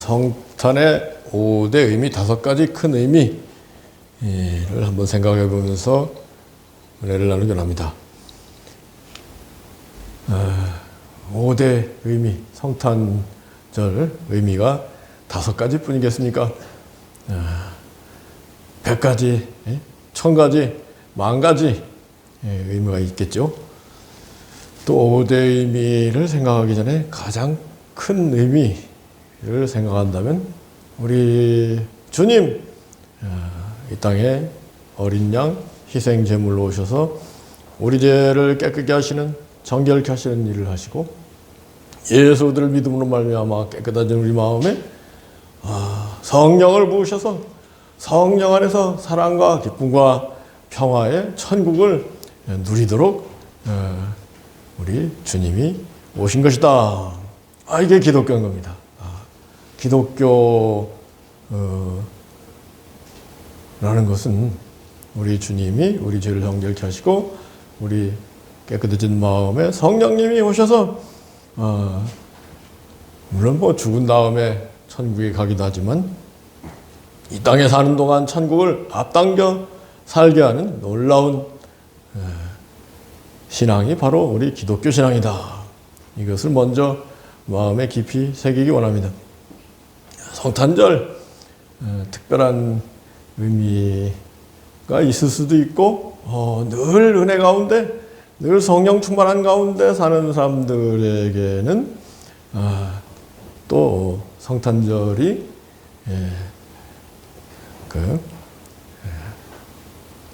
성탄의 5대 의미, 5가지 큰 의미를 한번 생각해 보면서 은혜를 나누기를 합니다. 5대 의미, 성탄절 의미가 5가지 뿐이겠습니까? 100가지, 1000가지, 10,000가지 의미가 있겠죠. 또 5대 의미를 생각하기 전에 가장 큰 의미를 생각한다면 우리 주님 이 땅에 어린 양 희생 제물로 오셔서 우리 죄를 깨끗게 하시는, 정결케 하시는 일을 하시고 예수들을 믿음으로 말미암아 깨끗해진 우리 마음에 성령을 부으셔서 성령 안에서 사랑과 기쁨과 평화의 천국을 누리도록 우리 주님이 오신 것이다. 이게 기독교인 겁니다. 기독교라는 것은 우리 주님이 우리 죄를 정결케 하시고 우리 깨끗해진 마음에 성령님이 오셔서 물론 뭐 죽은 다음에 천국에 가기도 하지만 이 땅에 사는 동안 천국을 앞당겨 살게 하는 놀라운 신앙이 바로 우리 기독교 신앙이다. 이것을 먼저 마음에 깊이 새기기 원합니다. 성탄절 특별한 의미가 있을 수도 있고 늘 은혜 가운데, 늘 성령 충만한 가운데 사는 사람들에게는 또 성탄절이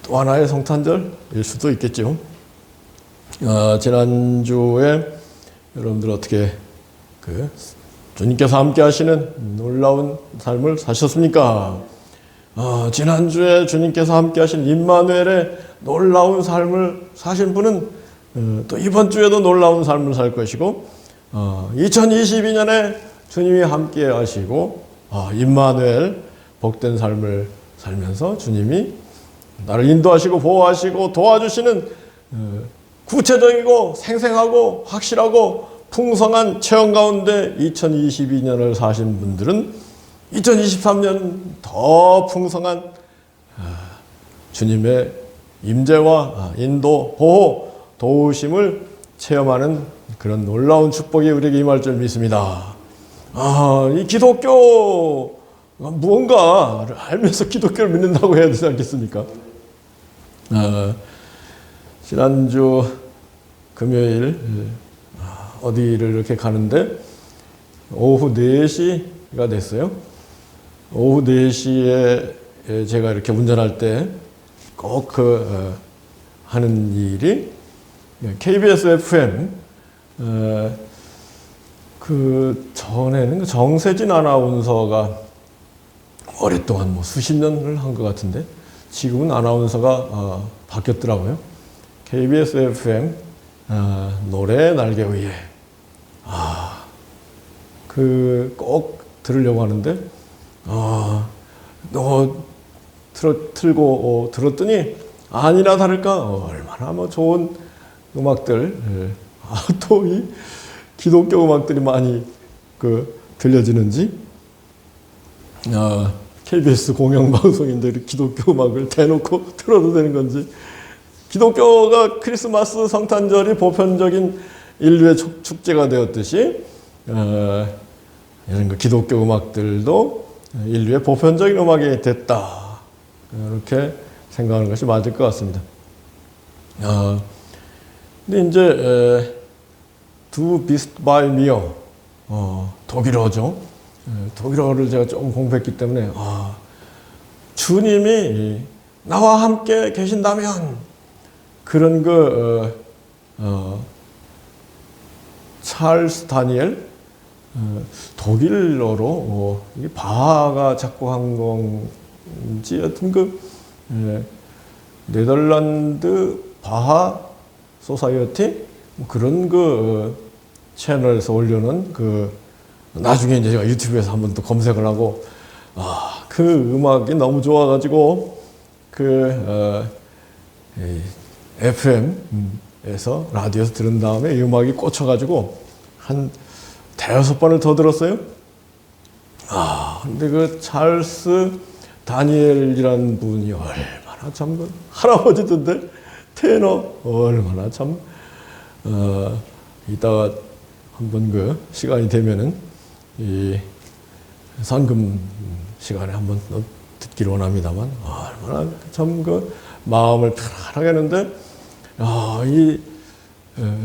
또 하나의 성탄절일 수도 있겠죠. 지난주에 여러분들 어떻게 주님께서 함께 하시는 놀라운 삶을 사셨습니까? 지난주에 주님께서 함께 하신 임마누엘의 놀라운 삶을 사신 분은 또 이번 주에도 놀라운 삶을 살 것이고 2022년에 주님이 함께 하시고 임마누엘 복된 삶을 살면서 주님이 나를 인도하시고 보호하시고 도와주시는 구체적이고 생생하고 확실하고 풍성한 체험 가운데 2022년을 사신 분들은 2023년 더 풍성한 주님의 임재와 인도, 보호, 도우심을 체험하는 그런 놀라운 축복이 우리에게 임할 줄 믿습니다. 이 기독교 무언가를 알면서 기독교를 믿는다고 해야 되지 않겠습니까? 지난주 금요일 어디를 이렇게 가는데 오후 4시가 됐어요. 오후 4시에 제가 이렇게 운전할 때 꼭 하는 일이 KBS FM 전에는 정세진 아나운서가 오랫동안 수십 년을 한 것 같은데 지금은 아나운서가 바뀌었더라고요. KBS FM 노래 날개 위에 꼭 들으려고 하는데 틀고 들었더니 아니나 다를까 얼마나 좋은 음악들 또 이 기독교 음악들이 많이 들려지는지 KBS 공영방송인데 기독교 음악을 대놓고 틀어도 되는 건지 기독교가 크리스마스 성탄절이 보편적인 인류의 축제가 되었듯이 이런 기독교 음악들도 인류의 보편적인 음악이 됐다. 이렇게 생각하는 것이 맞을 것 같습니다. 근데 이제 Du bist bei mir 독일어죠. 독일어를 제가 조금 공부했기 때문에 주님이 나와 함께 계신다면 그런 찰스 다니엘 독일어로 바하가 작곡한 건지 여튼 네덜란드 바하 소사이어티 그런 채널에서 올려놓은 나중에 이제 제가 유튜브에서 한번 또 검색을 하고 그 음악이 너무 좋아가지고 FM에서 라디오에서 들은 다음에 이 음악이 꽂혀가지고 한 5번을 더 들었어요. 근데 그 찰스 다니엘이라는 분이 얼마나 참 할아버지던데 테너 얼마나 참 이따가 한번 그 시간이 되면은 이 상금 시간에 한번 듣기를 원합니다만 얼마나 참 그 마음을 편안하게 하는데 이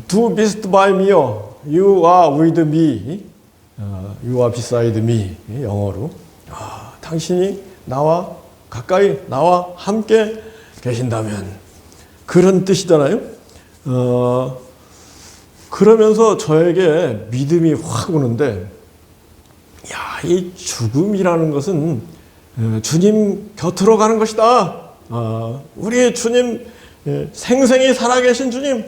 Do beast by me, you are with me, you are beside me 영어로 당신이 나와 가까이 나와 함께 계신다면 그런 뜻이잖아요. 그러면서 저에게 믿음이 확 오는데 이 죽음이라는 것은 주님 곁으로 가는 것이다. 우리의 주님, 생생히 살아계신 주님,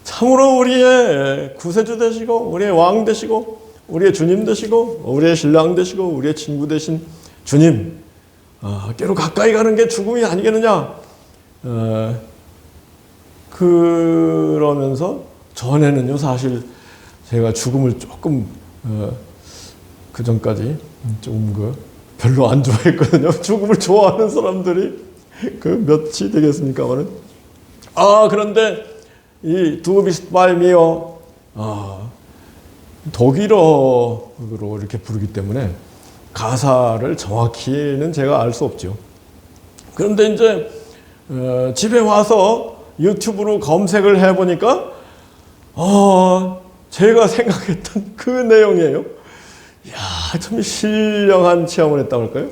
참으로 우리의 구세주 되시고 우리의 왕 되시고 우리의 주님 되시고 우리의 신랑 되시고 우리의 친구 되신 주님 께로 가까이 가는 게 죽음이 아니겠느냐. 그러면서 전에는요 사실 제가 죽음을 조금 그 전까지 조금 별로 안 좋아했거든요. 죽음을 좋아하는 사람들이 그 몇이 되겠습니까만은. 그런데 이 Du bist bei mir 독일어로 이렇게 부르기 때문에 가사를 정확히는 제가 알 수 없죠. 그런데 이제 집에 와서 유튜브로 검색을 해보니까 제가 생각했던 그 내용이에요. 참 신령한 체험을 했다고 할까요?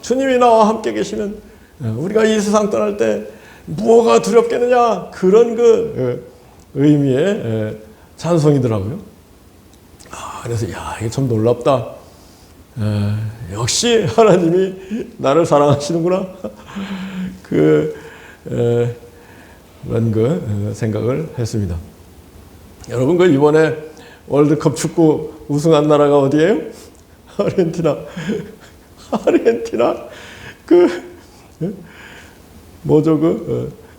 주님이 나와 함께 계시면 우리가 이 세상 떠날 때 무엇가 두렵겠느냐, 그런 그 의미의 찬송이더라고요. 그래서 이게 참 놀랍다. 역시 하나님이 나를 사랑하시는구나. 그런 생각을 했습니다. 여러분 이번에 월드컵 축구 우승한 나라가 어디예요? 아르헨티나.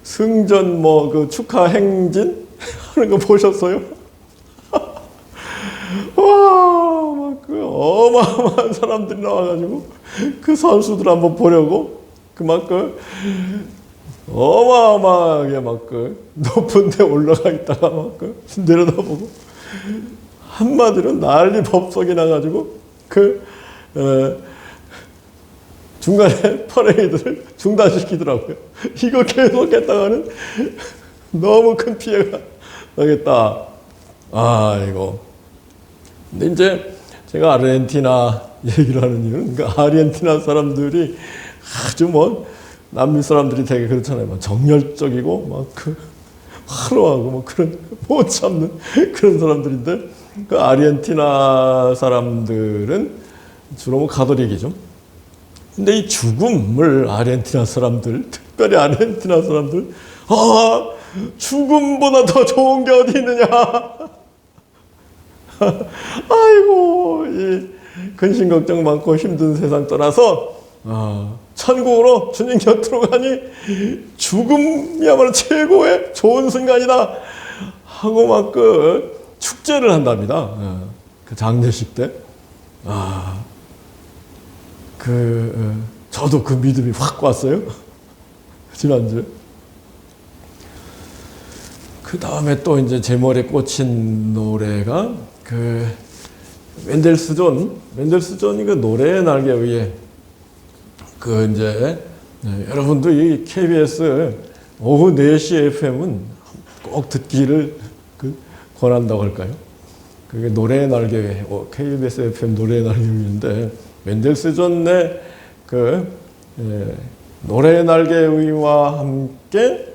승전 축하 행진 하는 거 보셨어요? 와, 어마어마한 사람들이 나와가지고 그 선수들 한번 보려고 어마어마하게 높은 데 올라가 있다가 내려다보고 한마디로 난리 법석이 나가지고 중간에 퍼레이드를 중단시키더라고요. 이거 계속했다가는 너무 큰 피해가 나겠다. 이거. 근데 이제 제가 아르헨티나 얘기를 하는 이유는 아르헨티나 사람들이 아주 남미 사람들이 되게 그렇잖아요. 정열적이고 화려하고 그런 못 참는 그런 사람들인데 아르헨티나 사람들은 주로 가톨릭이죠. 근데 이 죽음을 아르헨티나 사람들, 특별히 아르헨티나 사람들, 죽음보다 더 좋은 게 어디 있느냐. 아이고, 이 근심 걱정 많고 힘든 세상 떠나서 천국으로 주님 곁으로 가니 죽음이야말로 최고의 좋은 순간이다 하고 축제를 한답니다. 그 장례식 때. 저도 그 믿음이 확 왔어요. 지난주에. 그 다음에 또 이제 제 머리에 꽂힌 노래가 멘델스존이 노래의 날개 위에 여러분도 이 KBS 오후 4시 FM은 꼭 듣기를 권한다고 할까요? 그게 노래의 날개 위에 KBS FM 노래의 날개 위인데 멘델스존의 노래의 날개 위와 함께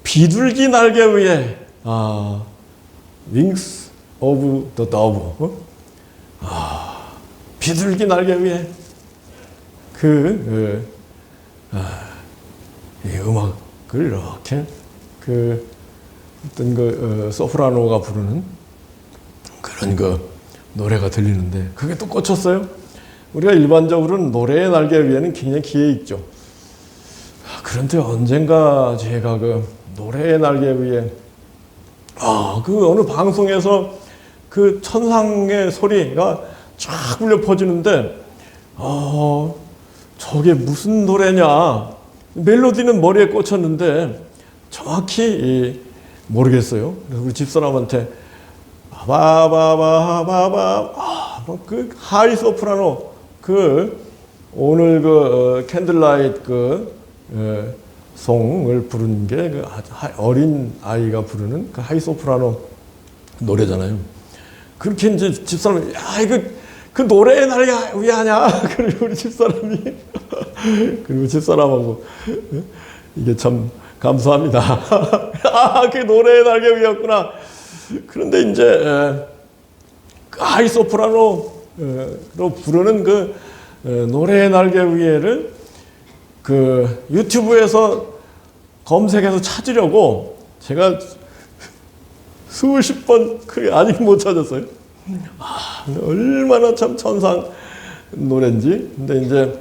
비둘기 날개 위에 Wings of the Dove 비둘기 날개 위에 이 음악을 이렇게 어떤 소프라노가 부르는 그런 노래가 들리는데 그게 또 꽂혔어요. 우리가 일반적으로는 노래의 날개 위에는 굉장히 기에 있죠. 그런데 언젠가 제가 노래의 날개 위에 어느 방송에서 그 천상의 소리가 쫙 울려 퍼지는데, 저게 무슨 노래냐. 멜로디는 머리에 꽂혔는데 정확히 모르겠어요. 그래서 우리 집사람한테 그 하이 소프라노, 오늘 캔들라이트 송을 부른 게 어린 아이가 부르는 그 하이 소프라노 노래잖아요. 그렇게 이제 집사람이, 야, 이거 그 노래에 날 왜 하냐? 그리고 우리 집사람이 그리고 집사람하고 이게 참 감사합니다. 그 노래의 날개 위였구나. 그런데 이제 하이 소프라노로 부르는 노래의 날개 위에를 유튜브에서 검색해서 찾으려고 제가 수십 번 아직 못 찾았어요. 얼마나 참 천상 노래인지. 근데 이제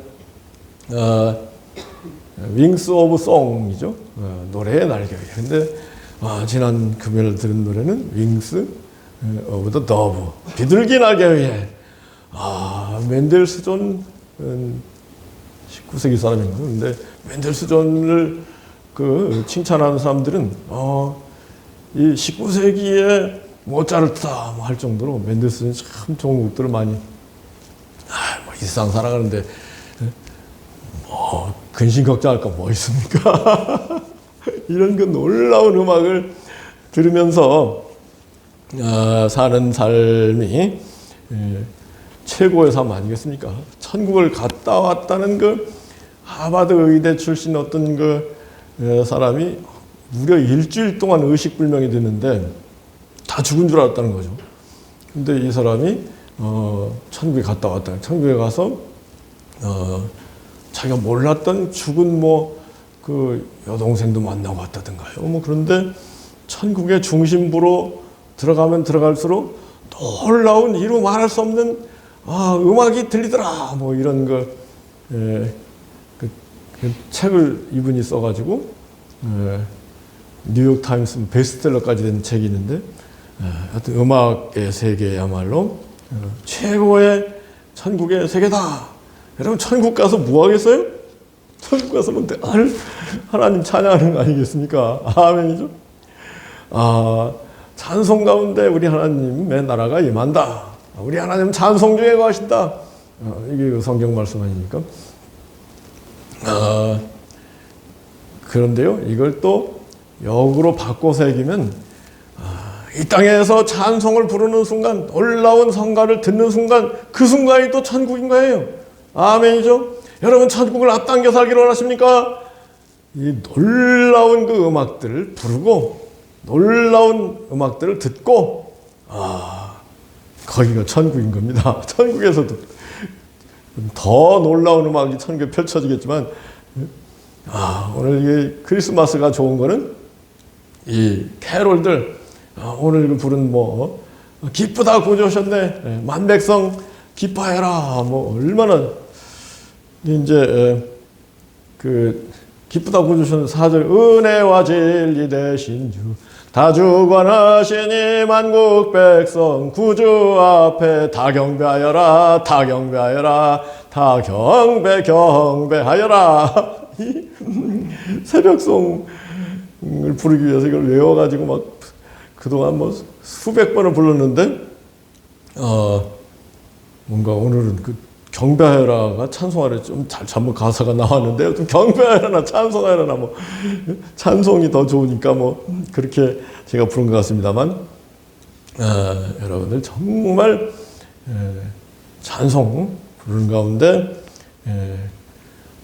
윙스 오브 송이죠. 노래의 날개 위에. 근데 지난 금요일 들은 노래는 윙스 오브 더 더브, 비둘기 날개 위에. 멘델스존은 19세기 사람인가요? 근데 멘델스존을 칭찬하는 사람들은 이 19세기에 모차르트다 할 정도로 멘델스존이 참 좋은 곡들을 많이 이 세상 살아가는데 근심 걱정할 거 뭐 있습니까? 이런 놀라운 음악을 들으면서 사는 삶이 최고의 삶 아니겠습니까? 천국을 갔다 왔다는 하버드 의대 출신 어떤 사람이 무려 일주일 동안 의식불명이 됐는데 다 죽은 줄 알았다는 거죠. 근데 이 사람이 천국에 갔다 왔다. 천국에 가서 자기가 몰랐던 죽은 여동생도 만나고 왔다든가요. 그런데 천국의 중심부로 들어가면 들어갈수록 놀라운 이루 말할 수 없는 음악이 들리더라. 이런 그 책을 이분이 써가지고 뉴욕 타임스 베스트셀러까지 된 책이 있는데, 하여튼 음악의 세계야말로 최고의 천국의 세계다. 여러분 천국 가서 뭐 하겠어요? 천국 가서는 늘 하나님 찬양하는 거 아니겠습니까? 아멘이죠. 찬송 가운데 우리 하나님의 나라가 임한다. 우리 하나님 찬송 중에 거하신다. 이게 성경 말씀 아닙니까? 그런데요, 이걸 또 역으로 바꿔 새기면 이 땅에서 찬송을 부르는 순간, 놀라운 성가를 듣는 순간, 그 순간이 또 천국인 거예요. 아멘이죠? 여러분 천국을 앞당겨 살기를 원하십니까? 이 놀라운 음악들을 부르고 놀라운 음악들을 듣고 거기가 천국인 겁니다. 천국에서도 더 놀라운 음악이 천국에 펼쳐지겠지만 오늘 이 크리스마스가 좋은 거는 이 캐롤들, 오늘 부른 기쁘다 구주 오셨네, 만백성 기뻐해라, 얼마나 이제 기쁘다 구주 오셨는 4절, 은혜와 진리 되신 주 다주관하시니 만국 백성 구주 앞에 다 경배하여라, 다 경배하여라, 다 경배하여라. 이 새벽송을 부르기 위해서 이걸 외워가지고 그동안 수백 번을 불렀는데 뭔가 오늘은 경배하여라가 찬송하래 좀 잘못 가사가 나왔는데, 좀 경배하여라나 찬송하여라나 찬송이 더 좋으니까 그렇게 제가 부른 것 같습니다만, 여러분들 정말 찬송 부르는 가운데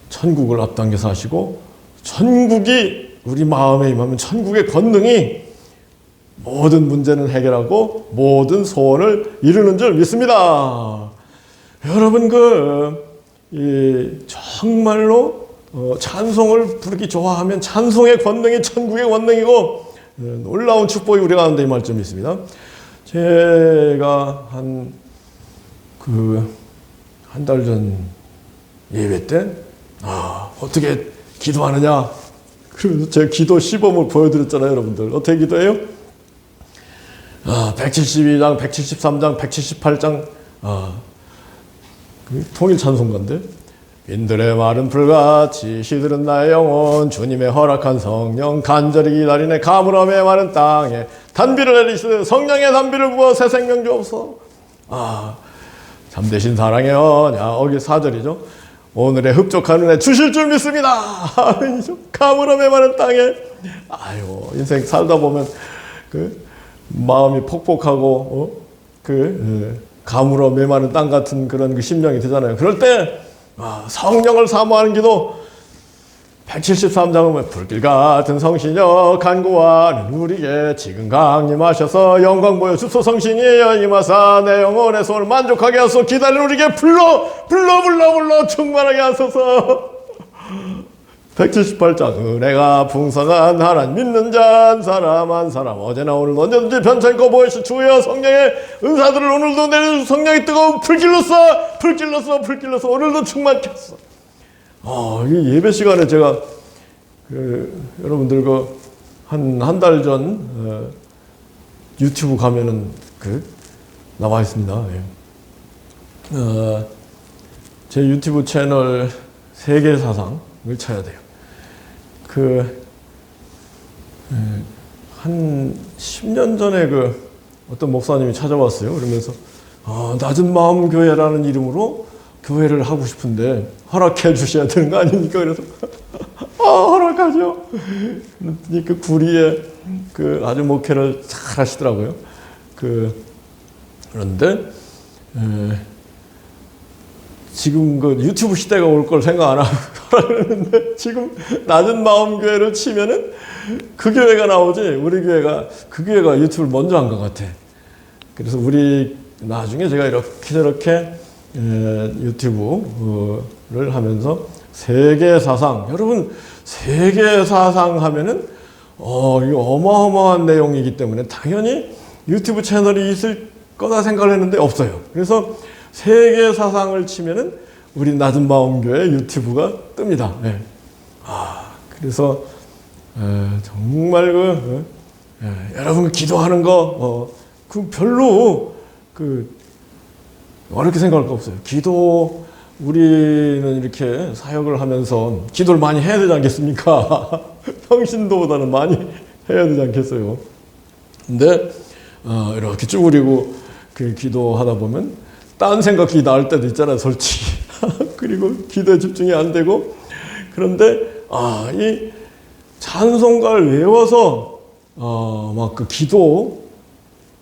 천국을 앞당겨서 하시고, 천국이 우리 마음에 임하면 천국의 권능이 모든 문제는 해결하고 모든 소원을 이루는 줄 믿습니다. 여러분 정말로 찬송을 부르기 좋아하면 찬송의 권능이 천국의 권능이고 놀라운 축복이 우리 가운데 임할 줄 믿습니다. 제가 한 달 전 예배 때 어떻게 기도하느냐, 그러면서 제 기도 시범을 보여드렸잖아요. 여러분들 어떻게 기도해요? 172장, 173장, 178장, 통일 찬송가인데, 인들의 말은 불같이 시들은 나의 영혼, 주님의 허락한 성령 간절히 기다리네. 가물함의 마른 땅에 단비를 내리시되 성령의 단비를 부어 새 생명 주옵소서. 참되신 사랑의 언약, 여기 4절이죠. 오늘의 흡족한 은혜 주실 줄 믿습니다. 아멘이죠. 가물함의 마른 땅에. 아이고, 인생 살다 보면 그 마음이 폭복하고 가물어 메마른 땅 같은 그런 그 심령이 되잖아요. 그럴 때 성령을 사모하는 기도, 173장은 불길 같은 성신여 간구하는 우리에게 지금 강림하셔서 영광 보여 주소. 성신이여 임하사 내 영혼의 소원을 만족하게 하소서. 기다리는 우리에게 불러 충만하게 하소서. 178장 은혜가 풍성한 하나님 믿는 자 한 사람 한 사람 어제나 오늘도 언제든지 변찮고 보이시 주여 성령의 은사들을 오늘도 내려주소. 성령이 뜨거운 불길로서 오늘도 충만케 하소서. 이 예배 시간에 제가 여러분들 한 달 전 유튜브 가면은 나와 있습니다. 제 유튜브 채널 세계 사상을 쳐야 돼요. 한 10년 전에 어떤 목사님이 찾아왔어요. 그러면서 낮은 마음 교회라는 이름으로 교회를 하고 싶은데 허락해 주셔야 되는 거 아닙니까? 그래서 허락하죠. 그랬더니 구리에 아주 목회를 잘 하시더라고요. 그런데 지금 유튜브 시대가 올 걸 생각 안 하고 그러는데 지금 낮은 마음 교회를 치면은 그 교회가 나오지, 우리 교회가 그 교회가 유튜브를 먼저 한 것 같아. 그래서 우리 나중에 제가 이렇게 저렇게 유튜브를 하면서 세계 사상, 여러분 세계 사상 하면은 이거 어마어마한 내용이기 때문에 당연히 유튜브 채널이 있을 거다 생각을 했는데 없어요. 그래서 세계 사상을 치면은 우리 낮은 마음 교회 유튜브가 뜹니다. 네. 그래서 정말 여러분 기도하는 거 별로 어렵게 생각할 거 없어요. 기도, 우리는 이렇게 사역을 하면서 기도를 많이 해야 되지 않겠습니까? 평신도보다는 많이 해야 되지 않겠어요? 근데 이렇게 쭈그리고 기도하다 보면 딴 생각이 나올 때도 있잖아요, 솔직히. 그리고 기도에 집중이 안 되고. 그런데 이 찬송가를 외워서 기도,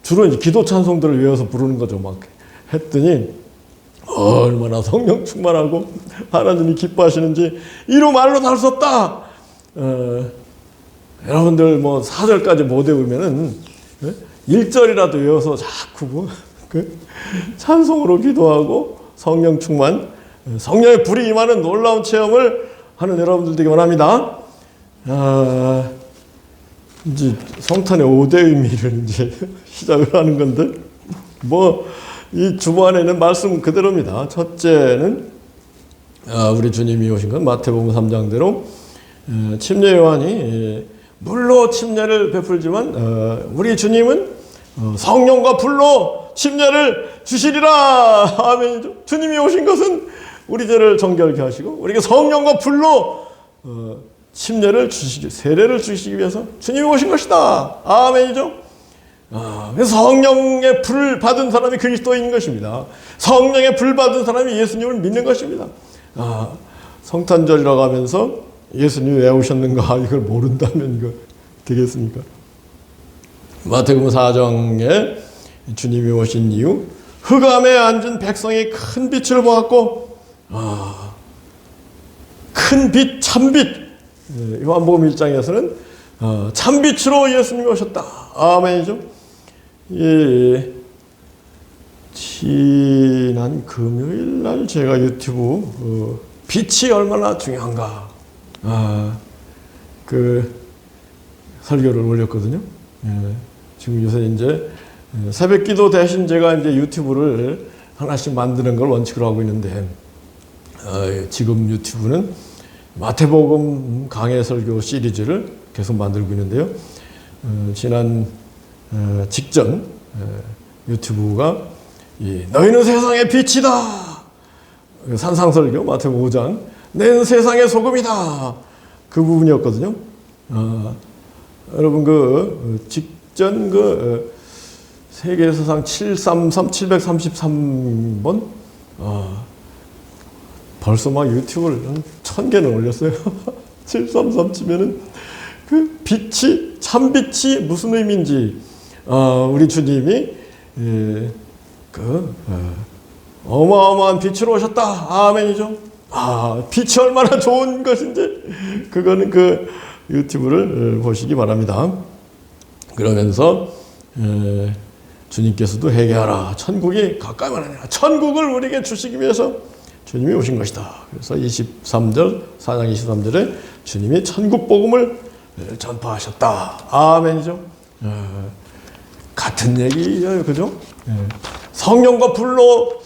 주로 이제 기도 찬송들을 외워서 부르는 거죠. 했더니 얼마나 성령 충만하고 하나님이 기뻐하시는지 이루 말로 다 할 수 없다. 여러분들 4절까지 못 외우면은 1절이라도 외워서 자꾸 찬송으로 기도하고 성령 충만, 성령의 불이 임하는 놀라운 체험을 하는 여러분들 되기 원합니다. 이제 성탄의 5대 의미를 이제 시작을 하는 건데, 이 주보안에는 말씀 그대로입니다. 첫째는 우리 주님이 오신 건 마태복음 3장대로 침례 요한이 물로 침례를 베풀지만 우리 주님은 성령과 불로 침례를 주시리라. 아멘이죠. 주님이 오신 것은 우리 죄를 정결케 하시고 우리에게 성령과 불로 침례를 주시기, 세례를 주시기 위해서 주님이 오신 것이다. 아멘이죠. 그래서 성령의 불을 받은 사람이 그리스도인 것입니다. 성령의 불 받은 사람이 예수님을 믿는 것입니다. 성탄절이라고 하면서 예수님이 왜 오셨는가 이걸 모른다면 이거 되겠습니까? 마태복음 4장에 주님이 오신 이유, 흑암에 앉은 백성이 큰 빛을 보았고, 큰 빛, 참빛. 요한복음 1장에서는 참빛으로 예수님이 오셨다. 아멘이죠. 지난 금요일 날 제가 유튜브 빛이 얼마나 중요한가 설교를 올렸거든요. 지금 요새 이제 새벽 기도 대신 제가 이제 유튜브를 하나씩 만드는 걸 원칙으로 하고 있는데, 지금 유튜브는 마태복음 강해 설교 시리즈를 계속 만들고 있는데요. 지난 직전 유튜브가 너희는 세상의 빛이다. 산상설교 마태복음 5장 너희는 세상의 소금이다. 그 부분이었거든요. 여러분 직전 세계사상 733번 벌써 막 유튜브를 1000개는 올렸어요. 733 치면은 그 빛이 참빛이 무슨 의미인지 우리 주님이 어마어마한 빛으로 오셨다. 아멘이죠. 빛이 얼마나 좋은 것인지 그거는 그 유튜브를 보시기 바랍니다. 그러면서 주님께서도 회개하라. 천국이 가까이만 하니라. 천국을 우리에게 주시기 위해서 주님이 오신 것이다. 그래서 4장 23절에 주님이 천국 복음을 전파하셨다. 아멘이죠. 같은 얘기예요. 그죠? 성령과 불로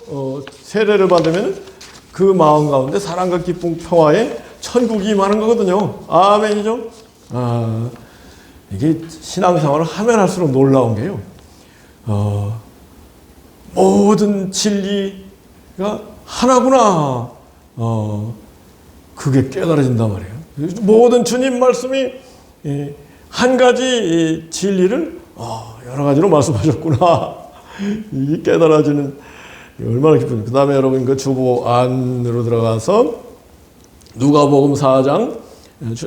세례를 받으면 그 마음 가운데 사랑과 기쁨, 평화에 천국이 임하는 거거든요. 아멘이죠. 이게 신앙생활을 하면 할수록 놀라운 게요. 모든 진리가 하나구나. 그게 깨달아진단 말이에요. 모든 주님 말씀이 한 가지 진리를 여러 가지로 말씀하셨구나. 이게 깨달아지는 얼마나 기쁜지. 그 다음에 여러분 그 주보 안으로 들어가서 누가복음 4장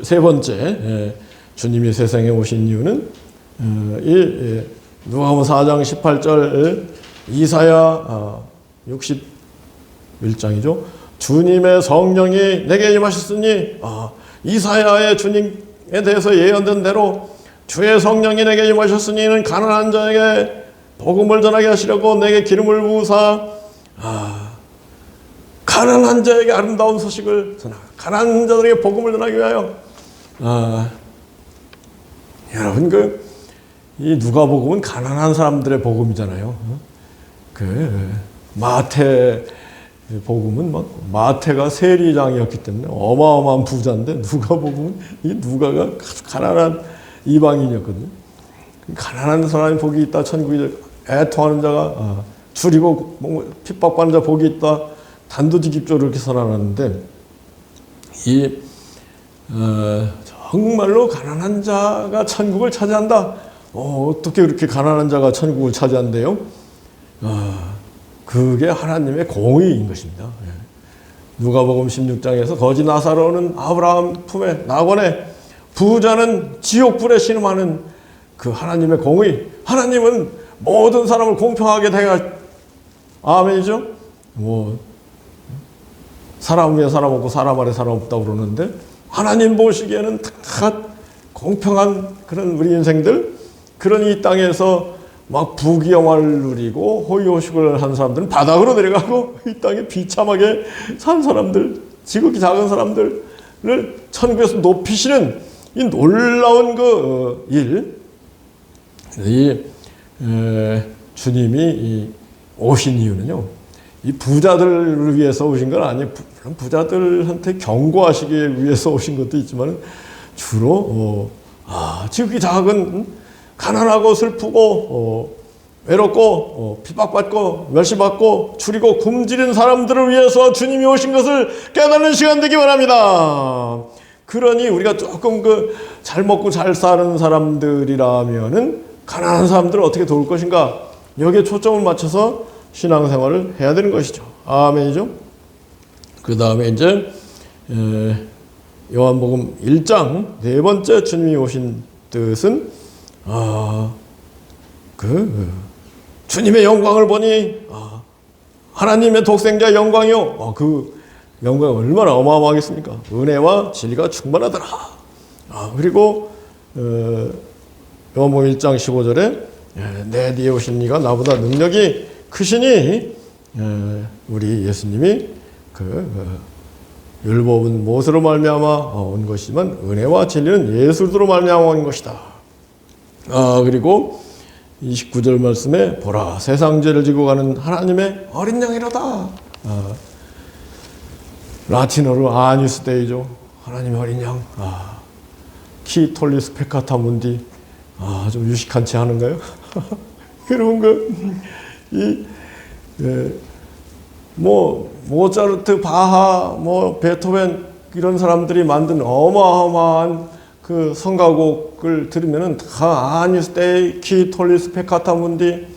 세 번째 주님이 세상에 오신 이유는 누가복음 4장 18절 이사야 61장이죠. 주님의 성령이 내게 임하셨으니 이사야의 주님에 대해서 예언된 대로 주의 성령이 내게 임하셨으니 이는 가난한 자에게 복음을 전하게 하시려고 내게 기름을 부으사 가난한 자에게 아름다운 소식을 가난한 자들에게 복음을 전하기 위하여 여러분 이 누가복음은 가난한 사람들의 복음이잖아요. 마태 복음은 마태가 세리장이었기 때문에 어마어마한 부자인데 누가복음은 이 누가가 가난한 이방인이었거든요. 가난한 사람이 복이 있다. 천국이 애통하는 자가 줄이고 핍박받는 자 복이 있다. 단도직입적으로 이렇게 선언하는데 정말로 가난한 자가 천국을 차지한다. 어떻게 그렇게 가난한 자가 천국을 차지한대요? 그게 하나님의 공의인 것입니다. 누가복음 16장에서 거지 나사로는 아브라함 품에 낙원에 부자는 지옥불에 신음하는 그 하나님의 공의. 하나님은 모든 사람을 공평하게 대하 아멘이죠. 사람 위에 사람 없고 사람 아래 사람 없다고 그러는데 하나님 보시기에는 다 공평한 그런 우리 인생들, 그런 이 땅에서 막 부귀영화를 누리고 호의호식을 한 사람들은 바닥으로 내려가고 이 땅에 비참하게 산 사람들, 지극히 작은 사람들을 천국에서 높이시는 이 놀라운 그 일, 주님이 오신 이유는요, 이 부자들을 위해서 오신 건 아니에요. 부자들한테 경고하시기 위해서 오신 것도 있지만 주로 지극히 작은 가난하고 슬프고 외롭고 핍박받고 멸시받고 줄이고 굶주린 사람들을 위해서 주님이 오신 것을 깨닫는 시간 되기 바랍니다. 그러니 우리가 조금 잘 먹고 잘 사는 사람들이라면은 가난한 사람들을 어떻게 도울 것인가, 여기에 초점을 맞춰서 신앙생활을 해야 되는 것이죠. 아멘이죠. 그 다음에 이제 요한복음 1장 네 번째 주님이 오신 뜻은 주님의 영광을 보니 하나님의 독생자 영광이요. 그 영광이 얼마나 어마어마하겠습니까? 은혜와 진리가 충만하더라. 그리고 요한복음 1장 15절에 내 뒤에 오신 이가 나보다 능력이 크시니, 우리 예수님이 율법은 무엇으로 말미암아 온 것이지만 은혜와 진리는 예수로 말미암아 온 것이다. 그리고 29절 말씀에 보라 세상 죄를 지고 가는 하나님의 어린 양이로다. 라틴어로 아니스 데이죠. 하나님의 어린 양. 키 톨리스 페카타 문디. 좀 유식한 채 하는가요? 그러면 모차르트, 바하, 베토벤 이런 사람들이 만든 어마어마한 그 성가곡을 들으면은 다 아니스 데이, 키 톨리스 페카타 문디,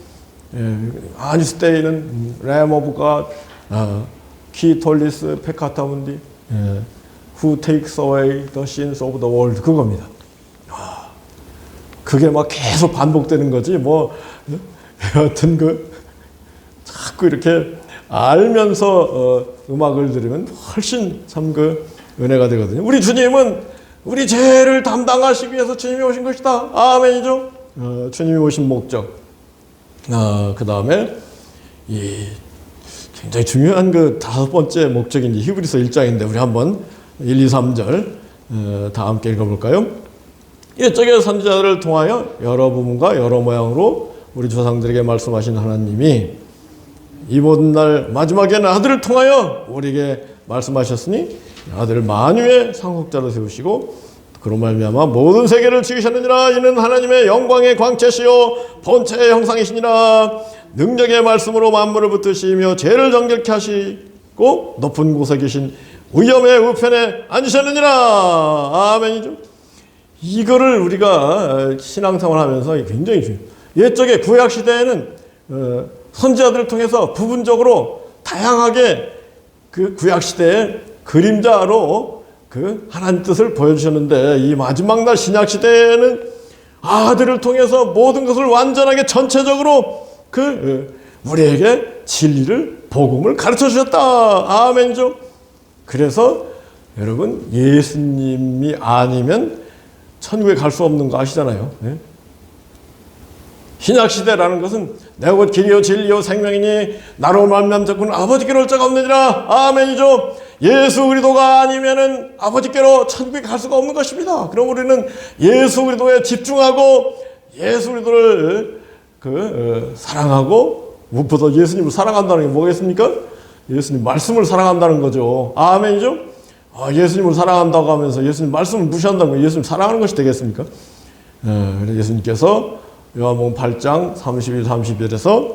아니스 데이는 램 오브 갓, 키 톨리스 페카타 문디, Who takes away the sins of the world, 그겁니다. 그게 막 계속 반복되는 거지 여하튼 자꾸 이렇게 알면서 음악을 들으면 훨씬 참 은혜가 되거든요. 우리 주님은 우리 죄를 담당하시기 위해서 주님이 오신 것이다. 아멘이죠. 주님이 오신 목적. 그 다음에 굉장히 중요한 5번째 목적인지 히브리서 1장인데 우리 한번 1, 2, 3절 다 함께 읽어볼까요? 옛적의 선지자들을 통하여 여러 부분과 여러 모양으로 우리 조상들에게 말씀하신 하나님이 이 모든 날 마지막에는 아들을 통하여 우리에게 말씀하셨으니 아들을 만유의 상속자로 세우시고 그로 말미암아 모든 세계를 지으셨느니라. 이는 하나님의 영광의 광채시요 본체의 형상이시니라. 능력의 말씀으로 만물을 붙드시며 죄를 정결케 하시고 높은 곳에 계신 위엄의 우편에 앉으셨느니라. 아멘이죠. 이거를 우리가 신앙생활 하면서 굉장히 중요해요. 옛적의 구약시대에는 선지자들을 통해서 부분적으로 다양하게 그 구약시대의 그림자로 하나님 뜻을 보여주셨는데 이 마지막 날 신약시대에는 아들을 통해서 모든 것을 완전하게 전체적으로 우리에게 진리를, 복음을 가르쳐 주셨다. 아멘이죠. 그래서 여러분 예수님이 아니면 천국에 갈 수 없는 거 아시잖아요. 신약시대라는 것은 내가 곧 길이요 진리요 생명이니 나로 말미암아 자꾸는 아버지께로 올 자가 없느니라. 아멘이죠. 예수 그리스도가 아니면은 아버지께로 천국에 갈 수가 없는 것입니다. 그럼 우리는 예수 그리스도에 집중하고 예수 그리스도를 사랑하고 무엇보다 예수님을 사랑한다는 게 뭐겠습니까? 예수님 말씀을 사랑한다는 거죠. 아멘이죠. 예수님을 사랑한다고 하면서 예수님 말씀을 무시한다고 예수님 사랑하는 것이 되겠습니까? 예수님께서 요한복음 8장 31, 32절에서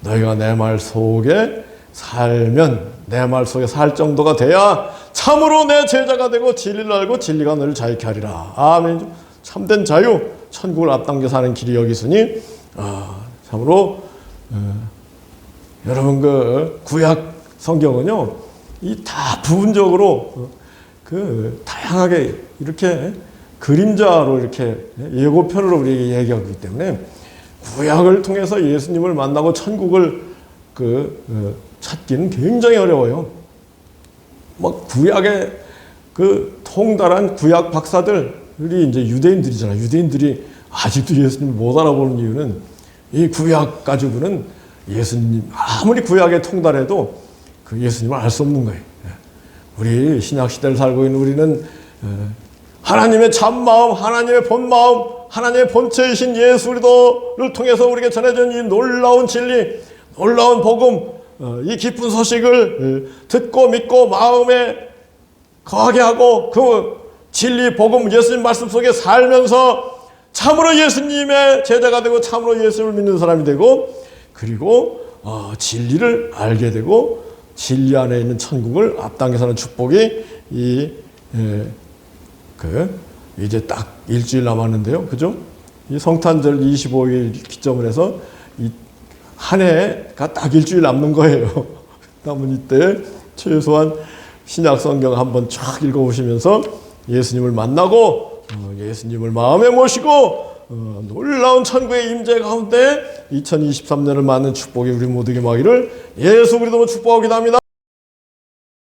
너희가 내 말 속에 살면 내 말 속에 살 정도가 돼야 참으로 내 제자가 되고 진리를 알고 진리가 너를 자유케 하리라. 아멘. 참된 자유, 천국을 앞당겨 사는 길이 여기 있으니 참으로 여러분 구약 성경은요 이 다 부분적으로 다양하게 이렇게 그림자로 이렇게 예고편으로 우리에게 얘기하기 때문에 구약을 통해서 예수님을 만나고 천국을 찾기는 굉장히 어려워요. 막 구약의 통달한 구약 박사들이 이제 유대인들이잖아요. 유대인들이 아직도 예수님을 못 알아보는 이유는 이 구약 가지고는 예수님 아무리 구약에 통달해도 그 예수님을 알 수 없는 거예요. 우리 신약 시대를 살고 있는 우리는 하나님의 참마음, 하나님의 본마음, 하나님의 본체이신 예수 그리스도를 통해서 우리에게 전해진 이 놀라운 진리, 놀라운 복음, 이 기쁜 소식을 듣고 믿고 마음에 거하게 하고 그 진리, 복음, 예수님 말씀 속에 살면서 참으로 예수님의 제자가 되고 참으로 예수님을 믿는 사람이 되고 그리고 진리를 알게 되고 진리 안에 있는 천국을 앞당겨 사는 축복이 이제 딱 일주일 남았는데요. 그죠? 이 성탄절 25일 기점을 해서 이 한 해가 딱 일주일 남는 거예요. 남은 이때 최소한 신약 성경 한번 쫙 읽어보시면서 예수님을 만나고 예수님을 마음에 모시고 놀라운 천국의 임재 가운데 2023년을 맞는 축복이 우리 모두에게 임하기를 예수 그리스도로 축복하기도 합니다.